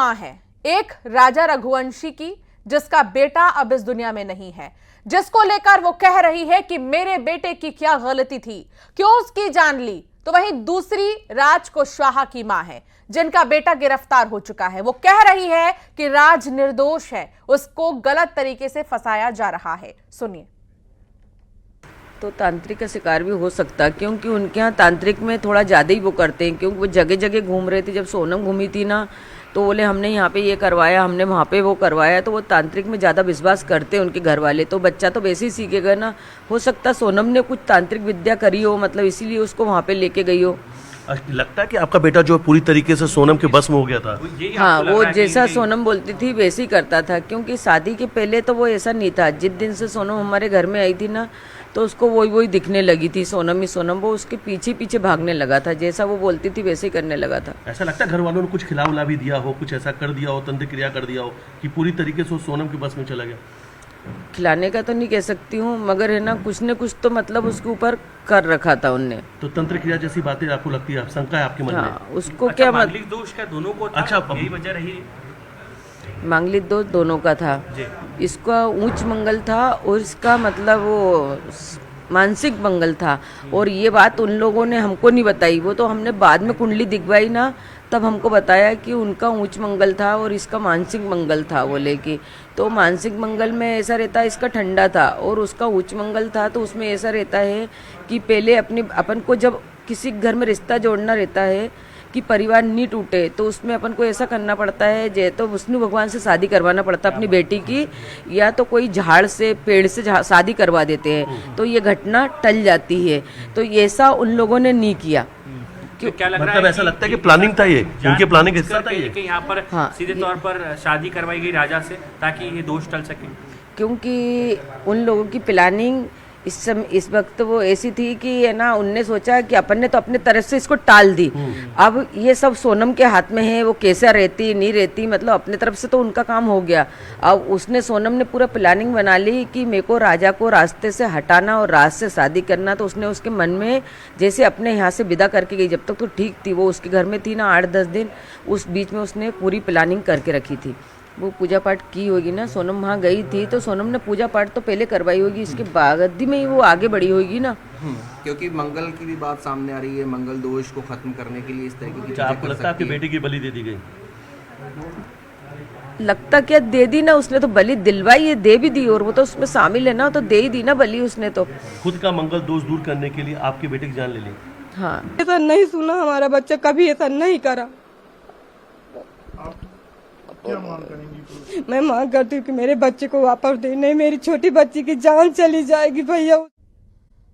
मां है, एक राजा रघुवंशी की, जिसका बेटा अब इस दुनिया में नहीं है, जिसको लेकर वो कह रही है कि मेरे बेटे की क्या गलती थी, क्यों उसकी जान ली। तो वहीं दूसरी राज कुशवाहा की मां है, जिनका बेटा गिरफ्तार हो चुका है। वो कह रही है कि राज निर्दोष है, उसको गलत तरीके से फंसाया जा रहा है। सुनिए। तो तांत्रिक का शिकार भी हो सकता है, क्योंकि उनके यहाँ तांत्रिक में थोड़ा ज़्यादा ही वो करते हैं। क्योंकि वो जगह जगह घूम रहे थे, जब सोनम घूमी थी ना, तो बोले हमने यहाँ पे ये करवाया, हमने वहाँ पे वो करवाया। तो वो तांत्रिक में ज़्यादा विश्वास करते हैं उनके घर वाले। तो बच्चा तो वैसे ही सीखेगा ना। हो सकता सोनम ने कुछ तांत्रिक विद्या करी हो, मतलब इसीलिए उसको वहाँ पे लेके गई हो। लगता है कि आपका बेटा जो पूरी तरीके से सोनम के बस में हो गया था। हाँ, वो जैसा सोनम बोलती थी वैसे ही करता था। क्योंकि शादी के पहले तो वो ऐसा नहीं था। जिस दिन से सोनम हमारे घर में आई थी ना, तो उसको वही दिखने लगी थी, सोनम ही सोनम। वो उसके पीछे पीछे भागने लगा था, जैसा वो बोलती थी वैसे ही करने लगा था। ऐसा लगता है घर वालों ने कुछ खिलावला भी दिया हो, कुछ ऐसा कर दिया हो, तंत्र क्रिया कर दिया हो कि पूरी तरीके से सोनम के बस में चला गया। खिलाने का तो नहीं कह सकती हूँ, मगर है ना, कुछ न कुछ तो मतलब उसके ऊपर कर रखा था उनने। तो तंत्र क्रिया जैसी बातें आपको लगती है, शंका है आपके मन में? हाँ, उसको क्या मांगलिक दोष का दोनों को था? अच्छा, यही वजह रही। मांगलिक दोष दोनों का था। इसका ऊंच मंगल था और इसका मतलब वो मानसिक मंगल था। और ये बात उन लोगों ने हमको नहीं बताई, वो तो हमने बाद में कुंडली दिखवाई ना, तब हमको बताया कि उनका ऊंच मंगल था और इसका मानसिक मंगल था बोले कि। तो मानसिक मंगल में ऐसा रहता है, इसका ठंडा था, और उसका उच्च मंगल था। तो उसमें ऐसा रहता है कि पहले अपन को जब किसी घर में रिश्ता जोड़ना रहता है कि परिवार नहीं टूटे, तो उसमें अपन को ऐसा करना पड़ता है, जय तो विष्णु भगवान से शादी करवाना पड़ता अपनी बेटी की, या तो कोई झाड़ से पेड़ से शादी करवा देते हैं, तो ये घटना टल जाती है। तो ऐसा उन लोगों ने नहीं किया। तो क्या लग रहा मतलब है ऐसा लगता है कि प्लानिंग था, ये उनके प्लानिंग हिस्सा था ये कि यहाँ पर हाँ, सीधे तौर पर शादी करवाई गई राजा से, ताकि ये दोष टल सके। क्योंकि उन लोगों की प्लानिंग इस वक्त वो ऐसी थी कि है ना, उनने सोचा कि अपन ने तो अपने तरफ से इसको टाल दी। अब ये सब सोनम के हाथ में है, वो कैसा रहती नहीं रहती, मतलब अपने तरफ से तो उनका काम हो गया। अब उसने सोनम ने पूरा प्लानिंग बना ली कि मेरे को राजा को रास्ते से हटाना और राज से शादी करना। तो उसने उसके मन में जैसे अपने यहाँ से विदा करके गई, जब तक तो ठीक थी, वो उसके घर में थी ना 8-10 दिन, उस बीच में उसने पूरी प्लानिंग करके रखी थी। वो पूजा पाठ की होगी ना, सोनम वहाँ गई थी, तो सोनम ने पूजा पाठ तो पहले करवाई होगी, इसके बागदी में ही वो आगे बढ़ी होगी ना। क्योंकि मंगल की भी बात सामने आ रही है, मंगल दोष को खत्म करने के लिए इस तरह की। आपको लगता है आपकी बेटी की बलि दे दी गई? लगता क्या दे दी ना, उसने तो बलि दिलवाई है, दे भी दी, और वो तो उसमें शामिल है ना, तो दे ही दी ना बलि उसने तो। खुद का मंगल दोष दूर करने के लिए आपके बेटे की जान ले ली। हाँ, ऐसा नहीं सुना, हमारा बच्चा कभी ऐसा नहीं करा। क्या मांग करेंगी? मैं मांग करती हूँ कि मेरे बच्चे को वापस दे, नहीं मेरी छोटी बच्ची की जान चली जाएगी भैया।